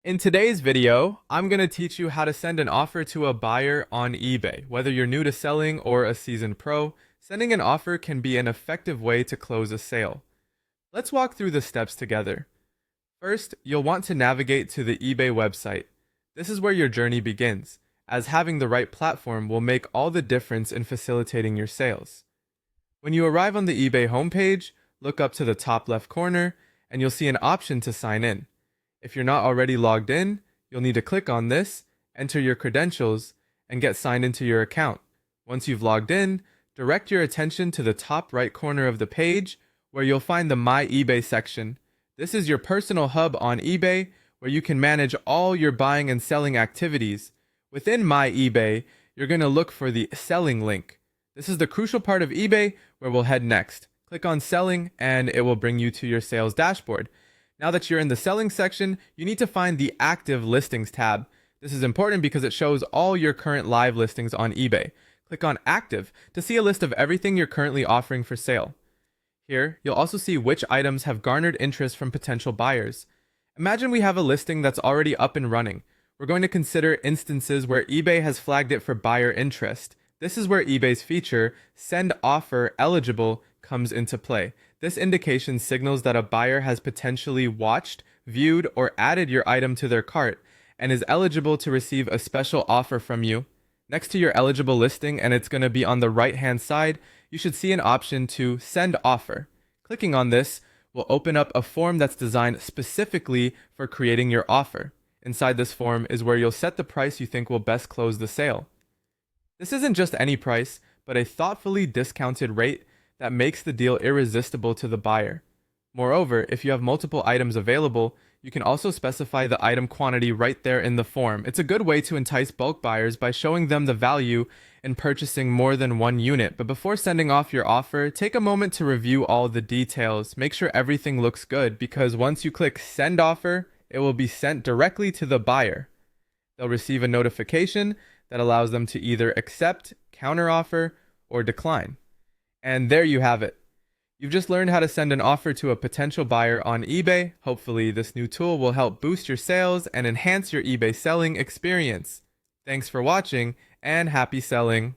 In today's video, I'm going to teach you how to send an offer to a buyer on eBay. Whether you're new to selling or a seasoned pro, sending an offer can be an effective way to close a sale. Let's walk through the steps together. First, you'll want to navigate to the eBay website. This is where your journey begins, as having the right platform will make all the difference in facilitating your sales. When you arrive on the eBay homepage, look up to the top left corner, and you'll see an option to sign in. If you're not already logged in, you'll need to click on this, enter your credentials, and get signed into your account. Once you've logged in, direct your attention to the top right corner of the page where you'll find the My eBay section. This is your personal hub on eBay where you can manage all your buying and selling activities. Within My eBay, you're going to look for the Selling link. This is the crucial part of eBay where we'll head next. Click on Selling and it will bring you to your sales dashboard. Now that you're in the selling section, you need to find the Active Listings tab. This is important because it shows all your current live listings on eBay. Click on Active to see a list of everything you're currently offering for sale. Here, you'll also see which items have garnered interest from potential buyers. Imagine we have a listing that's already up and running. We're going to consider instances where eBay has flagged it for buyer interest. This is where eBay's feature, Send Offer Eligible, comes into play. This indication signals that a buyer has potentially watched, viewed, or added your item to their cart and is eligible to receive a special offer from you. Next to your eligible listing, and it's going to be on the right-hand side, you should see an option to Send Offer. Clicking on this will open up a form that's designed specifically for creating your offer. Inside this form is where you'll set the price you think will best close the sale. This isn't just any price, but a thoughtfully discounted rate that makes the deal irresistible to the buyer. Moreover, if you have multiple items available, you can also specify the item quantity right there in the form. It's a good way to entice bulk buyers by showing them the value in purchasing more than one unit. But before sending off your offer, take a moment to review all the details. Make sure everything looks good, because once you click Send Offer, it will be sent directly to the buyer. They'll receive a notification that allows them to either accept, counteroffer, or decline. And there you have it. You've just learned how to send an offer to a potential buyer on eBay. Hopefully, this new tool will help boost your sales and enhance your eBay selling experience. Thanks for watching, and happy selling!